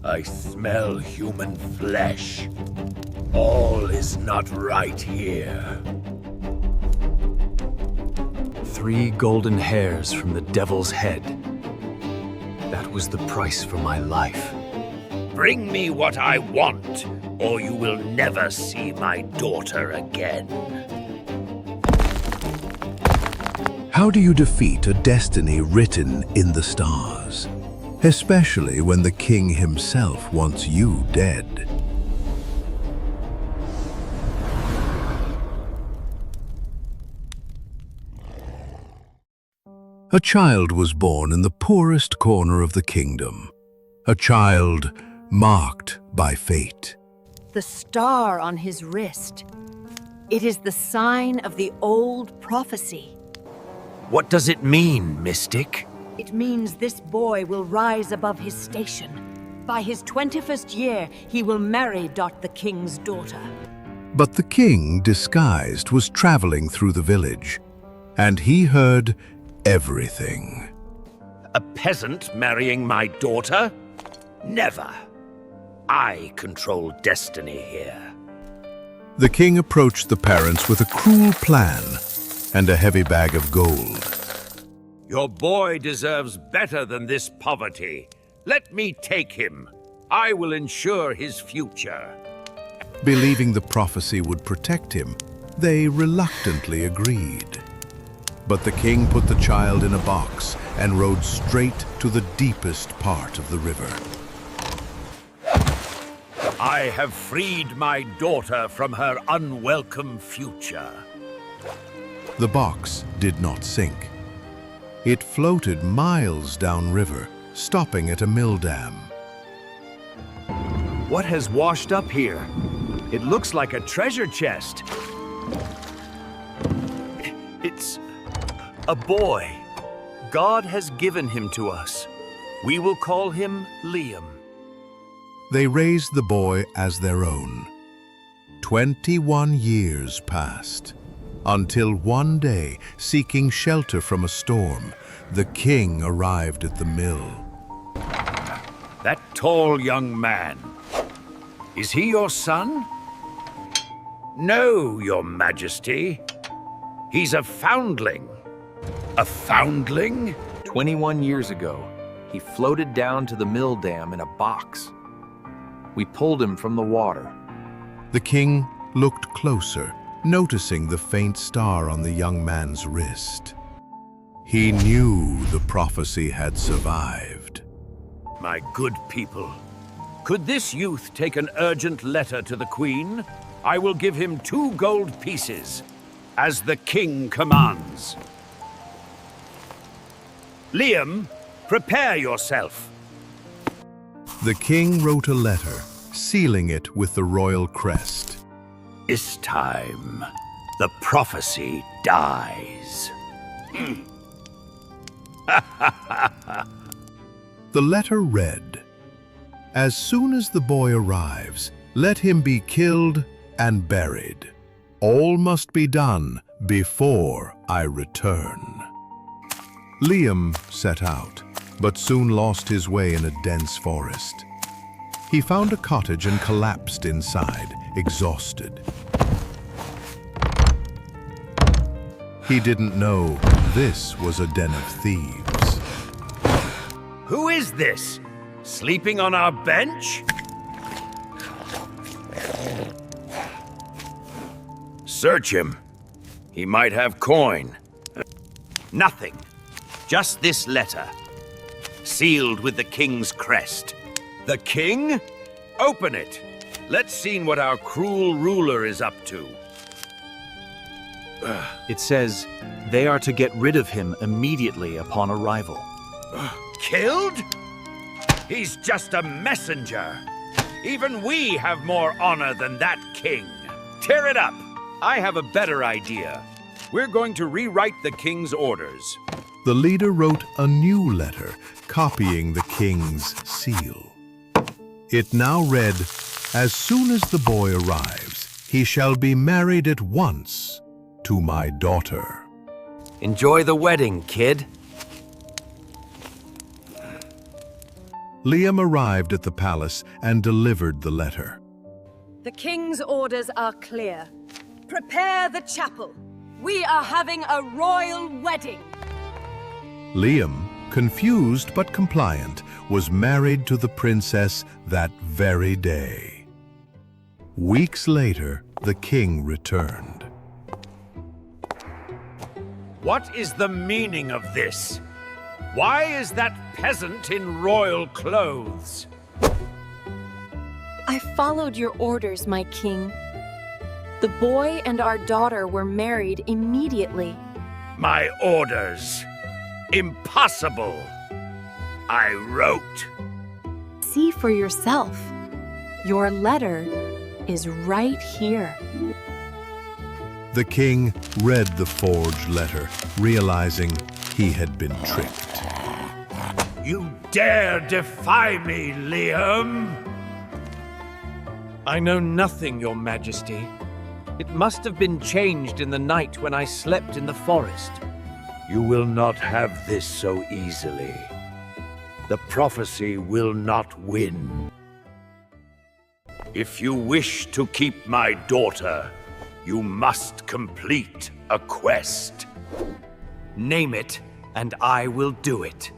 I smell human flesh. All is not right here. 3 golden hairs from the devil's head. That was the price for my life. Bring me what I want, or you will never see my daughter again. How do you defeat a destiny written in the stars? Especially when the king himself wants you dead. A child was born in the poorest corner of the kingdom. A child marked by fate. The star on his wrist. It is the sign of the old prophecy. What does it mean, Mystic? It means this boy will rise above his station. By his 21st year, he will marry Dot the king's daughter. But the king, disguised, was traveling through the village, and he heard everything. A peasant marrying my daughter? Never. I control destiny here. The king approached the parents with a cruel plan and a heavy bag of gold. Your boy deserves better than this poverty. Let me take him. I will ensure his future. Believing the prophecy would protect him, they reluctantly agreed. But the king put the child in a box and rode straight to the deepest part of the river. I have freed my daughter from her unwelcome future. The box did not sink. It floated miles downriver, stopping at a mill dam. What has washed up here? It looks like a treasure chest. It's a boy. God has given him to us. We will call him Liam. They raised the boy as their own. 21 years passed, until one day, seeking shelter from a storm, the king arrived at the mill. That tall young man. Is he your son? No, your majesty. He's a foundling. A foundling? 21 years ago, he floated down to the mill dam in a box. We pulled him from the water. The king looked closer, noticing the faint star on the young man's wrist. He knew the prophecy had survived. My good people, could this youth take an urgent letter to the queen? I will give him 2 gold pieces, as the king commands. Liam, prepare yourself. The king wrote a letter, sealing it with the royal crest. This time, the prophecy dies. The letter read, "As soon as the boy arrives, let him be killed and buried. All must be done before I return." Liam set out, but soon lost his way in a dense forest. He found a cottage and collapsed inside, exhausted. He didn't know this was a den of thieves. Who is this? Sleeping on our bench? Search him. He might have coin. Nothing. Just this letter. Sealed with the king's crest. The king? Open it. Let's see what our cruel ruler is up to. It says they are to get rid of him immediately upon arrival. Killed? He's just a messenger. Even we have more honor than that king. Tear it up. I have a better idea. We're going to rewrite the king's orders. The leader wrote a new letter, copying the king's seal. It now read, "As soon as the boy arrives, he shall be married at once to my daughter." Enjoy the wedding, kid. Liam arrived at the palace and delivered the letter. The king's orders are clear. Prepare the chapel. We are having a royal wedding. Liam, confused but compliant, was married to the princess that very day. Weeks later, the king returned. What is the meaning of this? Why is that peasant in royal clothes? I followed your orders, my king. The boy and our daughter were married immediately. My orders. Impossible. I wrote. See for yourself. Your letter is right here. The king read the forged letter, realizing he had been tricked. You dare defy me, Liam? I know nothing, Your Majesty. It must have been changed in the night when I slept in the forest. You will not have this so easily. The prophecy will not win. If you wish to keep my daughter, you must complete a quest. Name it, and I will do it.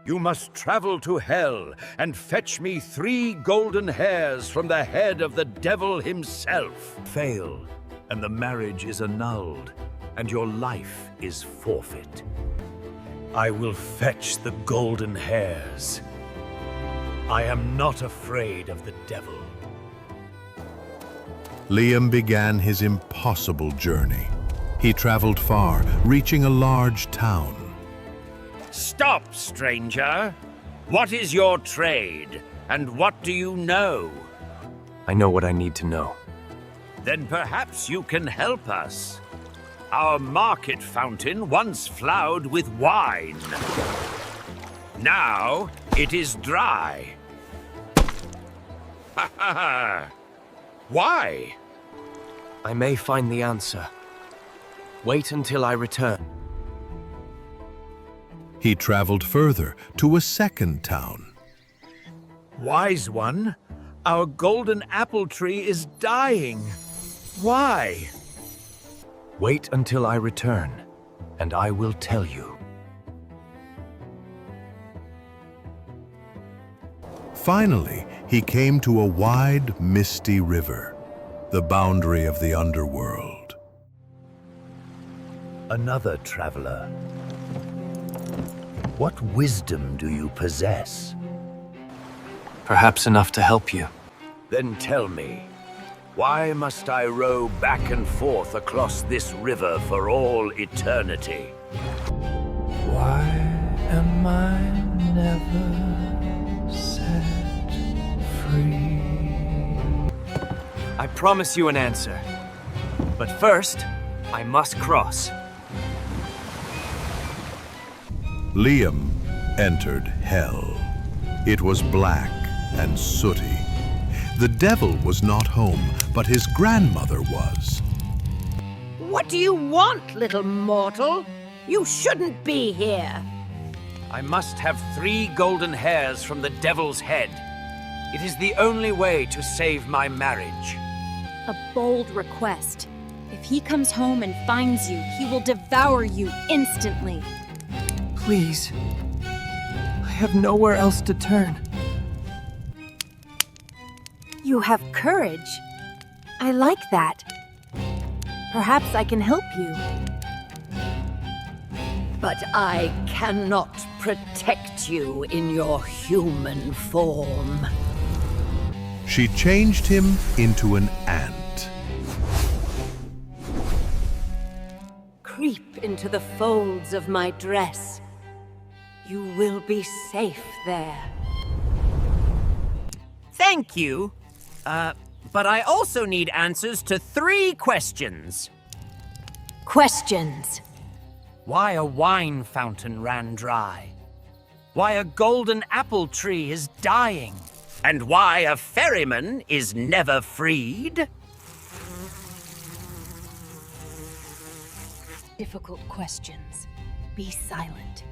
You must travel to hell and fetch me 3 golden hairs from the head of the devil himself. Fail, and the marriage is annulled, and your life is forfeit. I will fetch the golden hairs. I am not afraid of the devil. Liam began his impossible journey. He traveled far, reaching a large town. Stop, stranger. What is your trade, and what do you know? I know what I need to know. Then perhaps you can help us. Our market fountain once flowed with wine. Now it is dry. Ha ha ha! Why? I may find the answer. Wait until I return. He traveled further to a second town. Wise one, our golden apple tree is dying. Why? Wait until I return, and I will tell you. Finally, he came to a wide, misty river, the boundary of the underworld. Another traveler. What wisdom do you possess? Perhaps enough to help you. Then tell me, why must I row back and forth across this river for all eternity? Why am I never set free? I promise you an answer. But first, I must cross. Liam entered hell. It was black and sooty. The devil was not home, but his grandmother was. What do you want, little mortal? You shouldn't be here. I must have 3 golden hairs from the devil's head. It is the only way to save my marriage. A bold request. If he comes home and finds you, he will devour you instantly. Please. I have nowhere else to turn. You have courage. I like that. Perhaps I can help you. But I cannot protect you in your human form. She changed him into an ant. Creep into the folds of my dress. You will be safe there. Thank you. But I also need answers to 3 questions. Questions. Why a wine fountain ran dry? Why a golden apple tree is dying? And why a ferryman is never freed? Difficult questions. Be silent.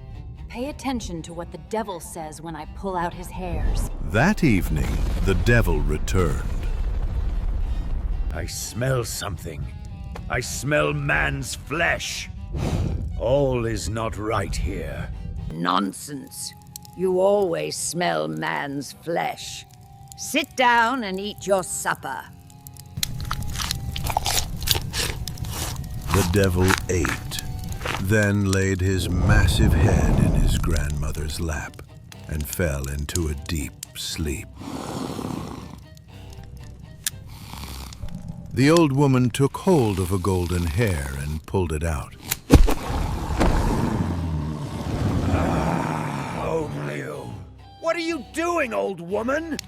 Pay attention to what the devil says when I pull out his hairs. That evening, the devil returned. I smell something. I smell man's flesh. All is not right here. Nonsense. You always smell man's flesh. Sit down and eat your supper. The devil ate, then laid his massive head in his grandmother's lap and fell into a deep sleep. The old woman took hold of a golden hair and pulled it out. What are you doing, old woman?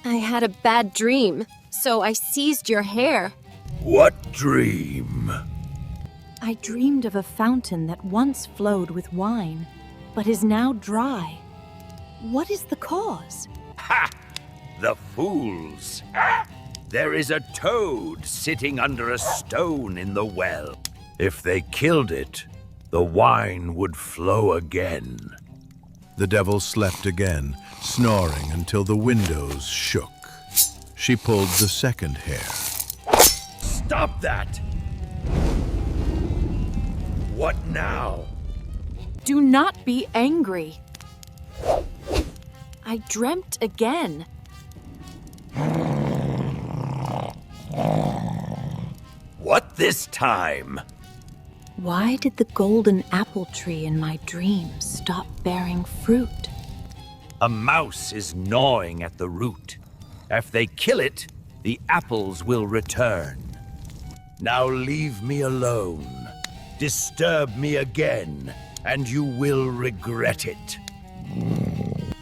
I had a bad dream, so I seized your hair. What dream? I dreamed of a fountain that once flowed with wine, but is now dry. What is the cause? Ha! The fools! There is a toad sitting under a stone in the well. If they killed it, the wine would flow again. The devil slept again, snoring until the windows shook. She pulled the second hair. Stop that! What now? Do not be angry. I dreamt again. What this time? Why did the golden apple tree in my dreams stop bearing fruit? A mouse is gnawing at the root. If they kill it, the apples will return. Now leave me alone. Disturb me again, and you will regret it.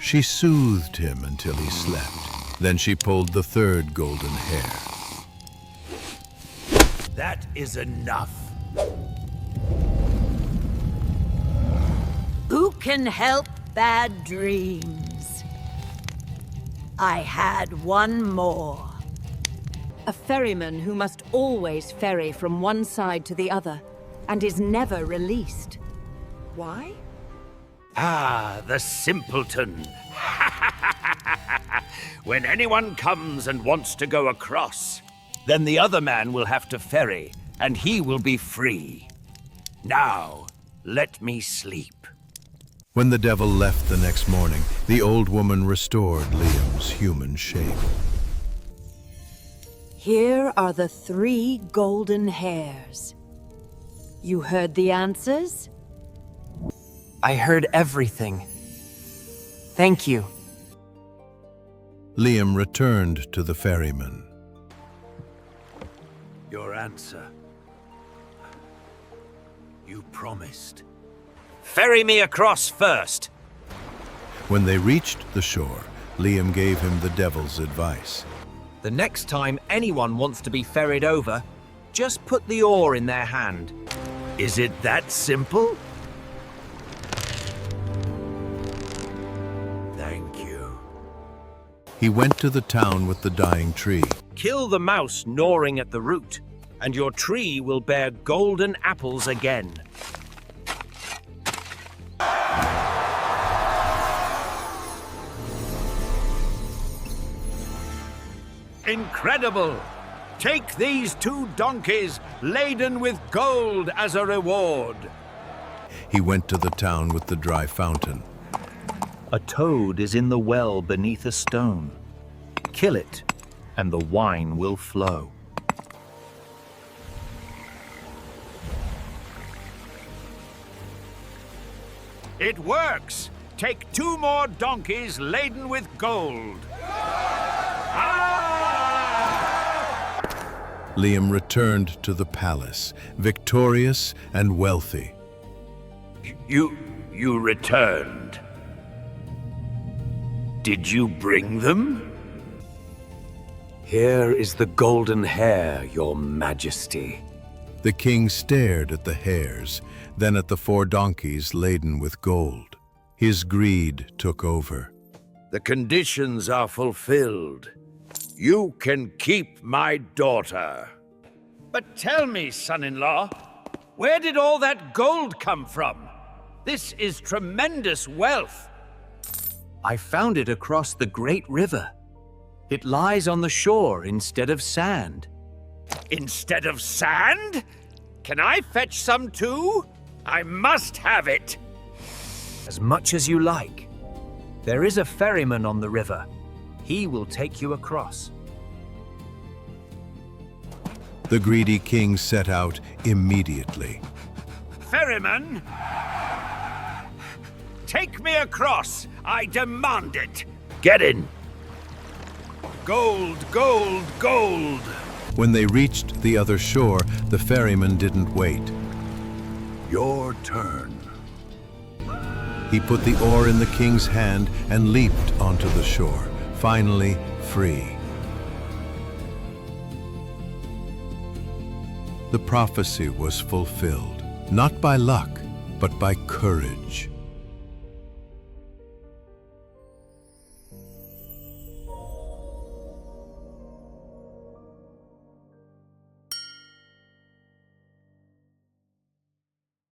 She soothed him until he slept. Then she pulled the third golden hair. That is enough. Who can help bad dreams? I had one more. A ferryman who must always ferry from one side to the other and is never released. Why? Ah, the simpleton. When anyone comes and wants to go across, then the other man will have to ferry, and he will be free. Now, let me sleep. When the devil left the next morning, the old woman restored Liam's human shape. Here are the 3 golden hairs. You heard the answers? I heard everything. Thank you. Liam returned to the ferryman. Your answer. You promised. Ferry me across first. When they reached the shore, Liam gave him the devil's advice. The next time anyone wants to be ferried over, just put the oar in their hand. Is it that simple? Thank you. He went to the town with the dying tree. Kill the mouse gnawing at the root, and your tree will bear golden apples again. Incredible! Take these 2 donkeys laden with gold as a reward. He went to the town with the dry fountain. A toad is in the well beneath a stone. Kill it, and the wine will flow. It works! Take 2 more donkeys laden with gold. Liam returned to the palace, victorious and wealthy. You returned. Did you bring them? Here is the golden hair, your majesty. The king stared at the hairs, then at the 4 donkeys laden with gold. His greed took over. The conditions are fulfilled. You can keep my daughter. But tell me, son-in-law, where did all that gold come from? This is tremendous wealth. I found it across the great river. It lies on the shore instead of sand. Instead of sand? Can I fetch some too? I must have it. As much as you like. There is a ferryman on the river. He will take you across. The greedy king set out immediately. Ferryman! Take me across. I demand it. Get in. Gold, gold, gold. When they reached the other shore, the ferryman didn't wait. Your turn. He put the oar in the king's hand and leaped onto the shore, finally free. The prophecy was fulfilled, not by luck, but by courage.